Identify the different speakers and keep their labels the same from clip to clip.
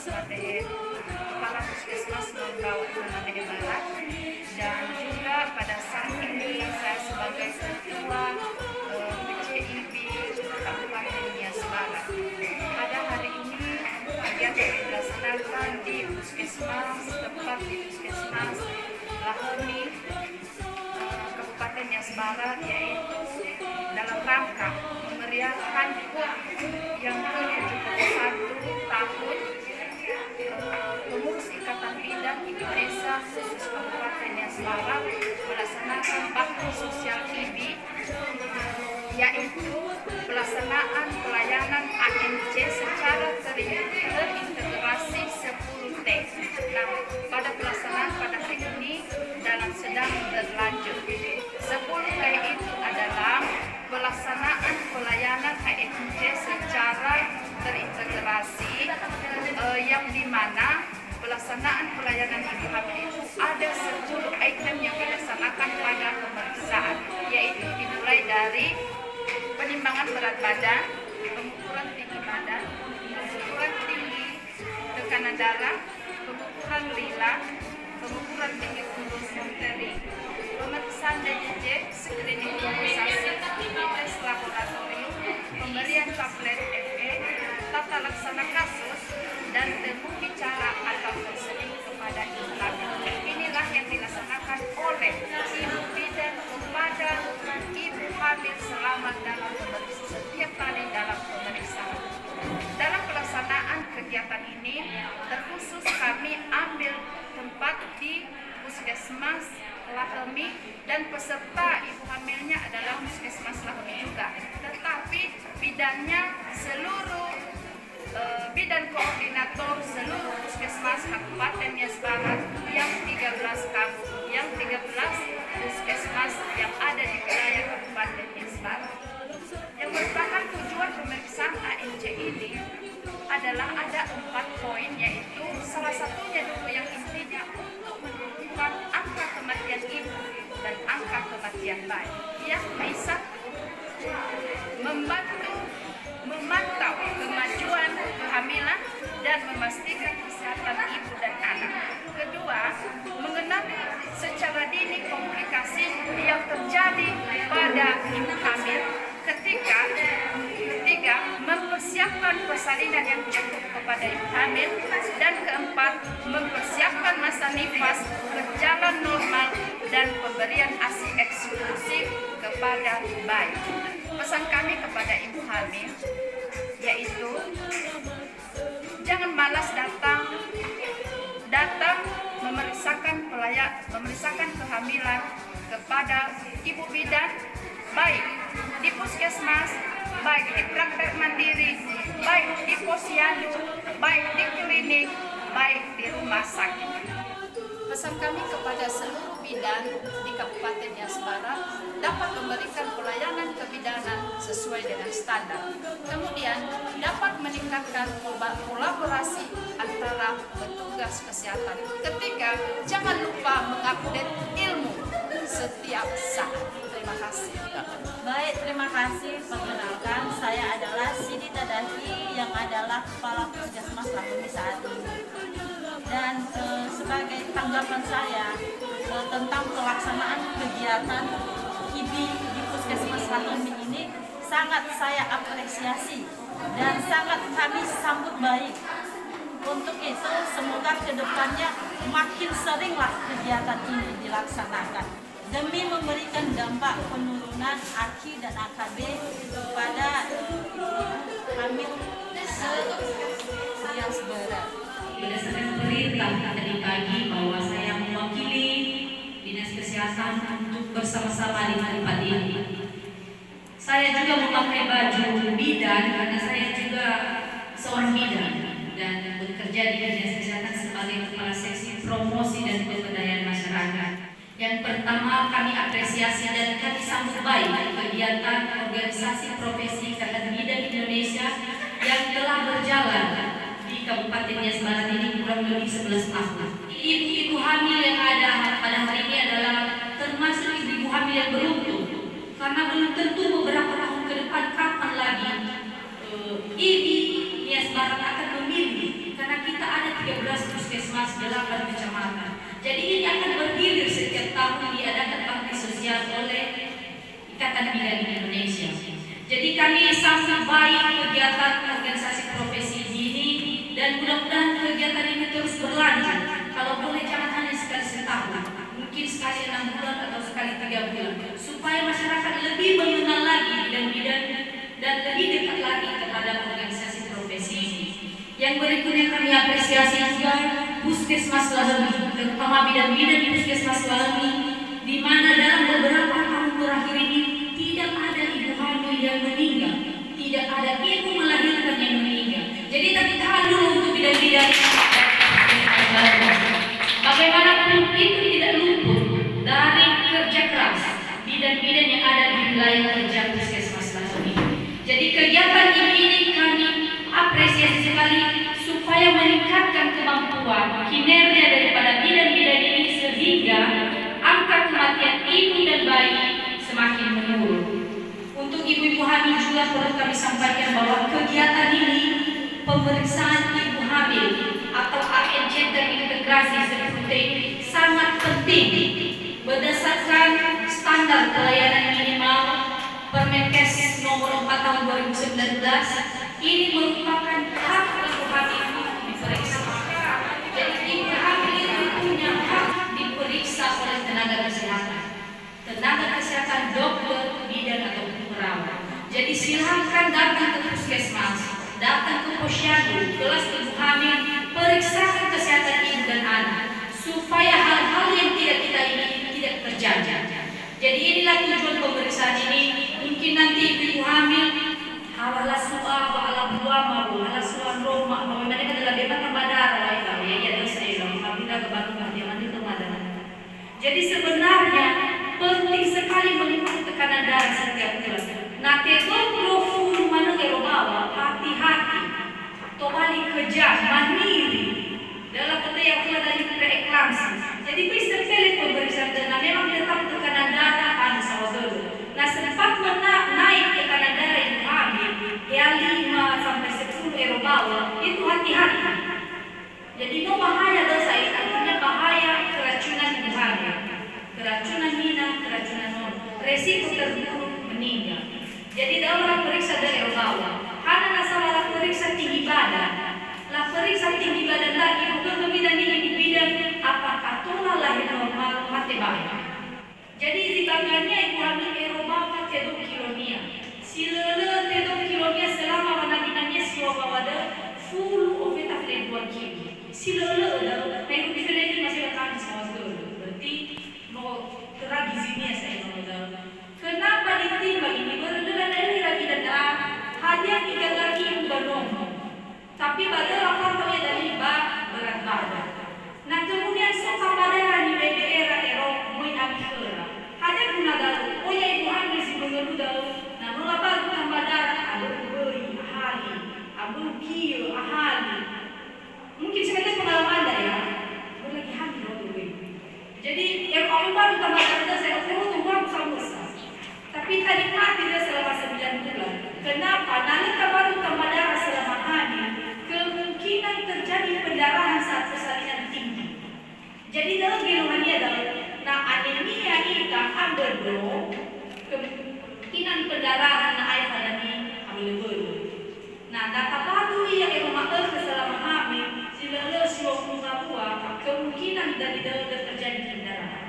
Speaker 1: sebagai Kepala Puskesmas Membau Tanah Barat, dan juga pada saat ini saya sebagai Ketua PCIB Kabupaten Nias Barat. Pada hari ini kegiatan dilaksanakan di Puskesmas, tepat di Puskesmas Lahoni, Kabupaten Nias Barat, yaitu dalam rangka memeriahkan HUT yang ke-71 tahun pengurus Ikatan Bidan Indonesia khusus Kabupaten Nias Barat melaksanakan bakti sosial IB, yaitu pelaksanaan pelayanan ANC secara terintegrasi 10T. Nah, pada pelaksanaan pada hari ini sedang berlanjut. 10T itu adalah pelaksanaan pelayanan ANC secara terintegrasi, yang dimana pelaksanaan pelayanan ibu hamil itu ada 10 item yang dilaksanakan pada pemeriksaan, yaitu dimulai dari penimbangan berat badan, pengukuran tinggi badan, pengukuran tinggi tekanan darah, pengukuran lila, pengukuran tinggi usus arteri, pemeriksaan DJJ, screening imunisasi, tes laboratorium, pemberian tablet FE, tata laksana kasus, dan temu bicara atau konseling kepada ibu hamil. Inilah yang dilaksanakan oleh ibu bidan kepada ibu hamil selama dalam setiap kali dalam pemeriksaan. Dalam pelaksanaan kegiatan ini, terkhusus kami ambil tempat di Puskesmas Lahemi, dan peserta ibu hamilnya adalah Puskesmas Lahemi juga. Tetapi bidannya seluruh bidan koordinator seluruh Puskesmas Kabupaten Nias Barat yang 13 Puskesmas yang ada di wilayah Kabupaten Nias Barat. Yang merupakan tujuan pemeriksaan ANC ini adalah ada 4 poin, yaitu salah satunya dulu yang intinya untuk menentukan angka kematian ibu dan angka kematian bayi, yang bisa memantau kemajuan kehamilan dan memastikan kesehatan ibu dan anak. Kedua, mengenali secara dini komplikasi yang terjadi pada ibu hamil. Ketiga, mempersiapkan persalinan yang cukup kepada ibu hamil. Dan keempat, mempersiapkan masa nifas berjalan normal dan pemberian ASI eksklusif kepada bayi. Pesan kami kepada ibu hamil yaitu jangan malas datang memeriksakan kehamilan kepada ibu bidan, baik di puskesmas, baik di praktek mandiri, baik di posyandu, baik di klinik, baik di rumah sakit. Pesan kami kepada seluruh bidan di Kabupaten Nias Barat dapat memberikan pelayanan kebidanan sesuai dengan standar. Kemudian dapat meningkatkan kolaborasi antara petugas kesehatan. Ketiga, jangan lupa mengupdate ilmu setiap saat. Terima kasih.
Speaker 2: Baik, terima kasih. Perkenalkan, saya adalah Sidi Tadahi yang adalah Kepala Puskesmas Lahemi saat ini. Dan sebagai tanggapan saya tentang pelaksanaan kegiatan IB di Puskesmas Lahemi ini sangat saya apresiasi dan sangat kami sambut baik. Untuk itu semoga kedepannya makin seringlah kegiatan ini dilaksanakan demi memberikan dampak penurunan AKI dan AKB kepada ibu hamil se-Nias Barat.
Speaker 3: Berdasarkan perintah tadi pagi bahwa saya mewakili Dinas Kesehatan untuk bersama-sama di tempat ini. Saya juga memakai baju bidan karena saya juga seorang bidan dan bekerja di Dinas Kesehatan sebagai Kepala Seksi Promosi dan Pemberdayaan Masyarakat. Yang pertama, kami apresiasi dan kami sambut baik kegiatan organisasi profesi Ikatan Bidan Indonesia yang telah berjalan di Kabupaten Nias Barat ini kurang lebih 11 tahun. Ibu-ibu hamil yang ada pada hari ini adalah termasuk ibu hamil yang beruntung, karena belum tentu beberapa tahun ke depan kapan lagi ibu Nias Barat akan memilih, karena kita puskesmas 8 kecamatan. Jadi ini akan bergilir setiap tahun diadakan bakti sosial oleh Ikatan Bidan Indonesia. Jadi kami sambut baik kegiatan organisasi profesi ini dan mudah-mudahan kegiatan ini terus berlanjut. Kalau boleh jangan hanya sekali setahun, mungkin sekali 6 bulan atau sekali 3 bulan, supaya masyarakat lebih mengenal lagi bidan-bidan dan lebih dekat lagi kepada organisasi profesi ini. Yang berikutnya kami apresiasi juga Puskesmas Lalemi, terutama bidan-bidan di Puskesmas Lalemi, di mana dalam beberapa tahun terakhir ini tidak ada ibu hamil yang meninggal, tidak ada ibu melahirkan yang meninggal. Jadi tepuk tangan dulu untuk bidan-bidan. Bagaimanapun itu tidak luput dari kerja keras bidan-bidan yang ada di wilayah kerja Puskesmas Lalemi. Jadi kegiatan ini kami apresiasi sekali supaya meningkatkan kemampuan kinerja daripada bidan-bidan ini sehingga angka kematian ibu dan bayi semakin menurun. Untuk ibu-ibu hamil juga perlu kami sampaikan bahwa kegiatan ini pemeriksaan ibu hamil atau ANC terintegrasi seperti sangat penting berdasarkan standar pelayanan minimal Permenkes nomor 4 tahun 2019. Ini merupakan hak ibu hamil diperiksa. Jadi ibu hamil itu punya hak diperiksa oleh tenaga kesehatan, dokter, bidan ataupun perawat. Jadi silakan datang ke puskesmas, datang ke posyandu, kelas ibu hamil, periksakan kesehatan ibu dan anak supaya hal-hal yang tidak kita ingin tidak terjadi. Jadi inilah tujuan pemeriksaan ini. Mungkin nanti ibu hamil ala suah ala buah mabu ala suah roma bahwa mereka adalah bebas badara ya dan saya apabila kebantu bahagian itu madana. Jadi sebenarnya penting sekali mengukur tekanan darah setiap bulan. Nah, teto fulu mana gerobawa hati-hati, tobali kejam, mandiri dalam kota yang telah dari preeklamsi. Jadi bisa pilih pemeriksaan dan memang tetap tekanan darah ada saudara. Nah, sempat naik tekanan darah ibu hamil ya 5 sampai 10 erobawa itu hati-hati. Jadi no bahaya dosa ini, artinya bahaya keracunan ibu hamil, keracunan mina, keracunan non, resiko terburuk meninggal. Jadi dalam periksa dari erobawa, karena masalah periksa tinggi badan, lah periksa tinggi badan lagi bukan pembidang ibu bidan apakah tola lahir normal mati bahaya. Jadi dibanggannya ibu hamil erobawa tedok kilonia. Silele tedok kilonia selama wanabinanya siwa wada full of it after 1 kilo. Silele adalah ibu bidan masih akan sama dulu. Berarti mau teragisinya saya mau. Kenapa ditimbang ini berdelan dari rabi dan hadiah 3 lagi ibu banom. Tapi pada lapor kami dari berat badan. Nah kemudian soka badan di BBR Eropa muy abisera. Ada guna dalu, oh ya ibu hamil si mengeluh dalu. Nah mula baru tambah darah, ada beri ahali, abu kio ahali. Mungkin sebenarnya pengalaman anda ya, lagi hamil dulu. Jadi yang kami baru tambah darah saya perlu tunggu sama. Tapi tadi mati dia selama 9 bulan. Kenapa? Nalika baru tambah darah selama hamil, kemungkinan terjadi pendarahan saat persalinan tinggi. Jadi dalam gelombangnya adalah, nah anemia kita undergo, kemungkinan pendarahan na air pada ni hamil dulu. Nah data baru yang rumah selama hamil, sila siwa buah, kemungkinan dari dalam terjadi pendarahan.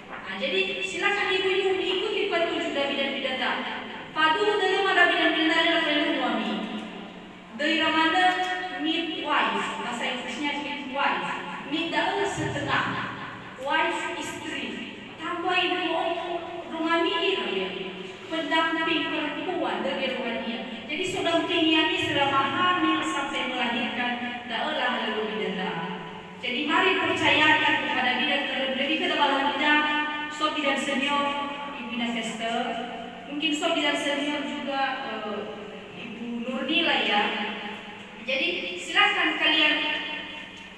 Speaker 3: Nah jadi silakan ibu-ibu ikuti petunjuk dari bidan-bidan data. Padu dalam ada bidan-bidan adalah suami. Dari ramada midwife, bahasa Inggrisnya midwife. Mida setengah, wife istri. Tambahin rumah mihir ya. Pendamping perempuan dari rumahnya. Jadi sudampingnya ini selama hamil sampai melahirkan, daolah lalu bidan. Jadi mari percayakan kepada bidan lebih ke dalam bidan. So bidan senior, ibu bidan Esther, mungkin so bidan senior juga ibu Nurnila ya. Jadi silakan kalian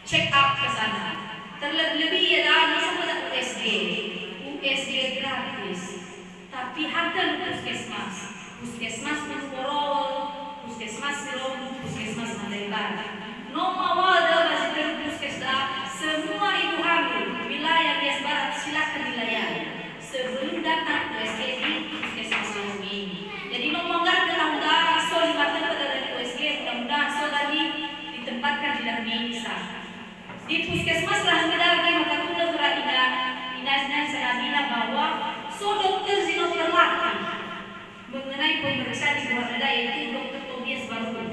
Speaker 3: check up ke sana. Terlebih ya sama USG gratis. Tapi harga puskesmas, puskesmas Purworo, puskesmas Silom, puskesmas Mandailing. No mawada masih Di puskesmas Langedagi maka tunda inasnya saya bilang bahwa dokter zino terlatih mengenai pemeriksaan di luar dada yaitu Dr. Tobias Baru.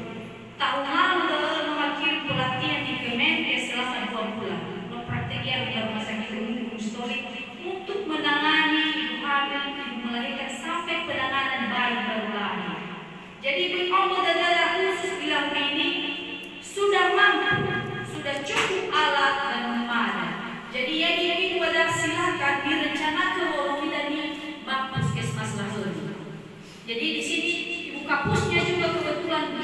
Speaker 3: Tahun lalu telah mengakhiri pelatihan di Kemenkes selama 2 bulan. Prakteknya di rumah sakit umum Stolik untuk menangani ibu hamil, ibu melahirkan sampai penanganan bayi baru lahir. Jadi berobat dada khusus di Lampung ini sudah mampu, sudah cukup alat dan memadai. Jadi yang ingin pada silakan direncanakan oleh dan di Bang Puskesmas Lahore. Jadi di sini ibu kapusnya juga kebetulan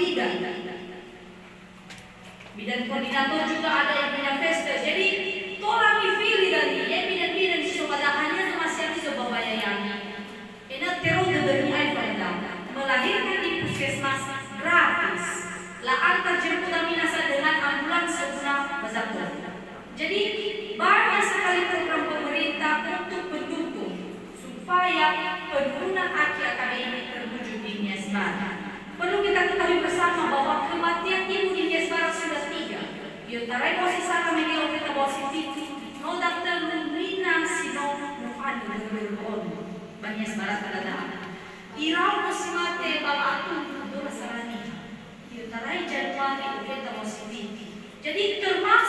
Speaker 3: bidan koordinator juga ada yang punya feste. Jadi tolong dipilih dari bidan pada hanya sama siapa sebuah bayang. Ini terus diberi pada melahirkan di puskesmas gratis. La antar jemput minasa dengan ambulans seguna bezatul. Jadi banyak sekali program pemerintah untuk mendukung supaya penurunan aki AKB ini terwujud di Nias Barat. Perlu kita ketahui bersama bahwa kematian ibu di Nias Barat sudah 3. Diantaranya posisi sana mengenai kita positif, no dokter Nurina Sino Muhammad Berberon, Nias Barat adalah Irau Musimate Bapak Atu Dora Sarani. Diantaranya Januari kita positif. Jadi termasuk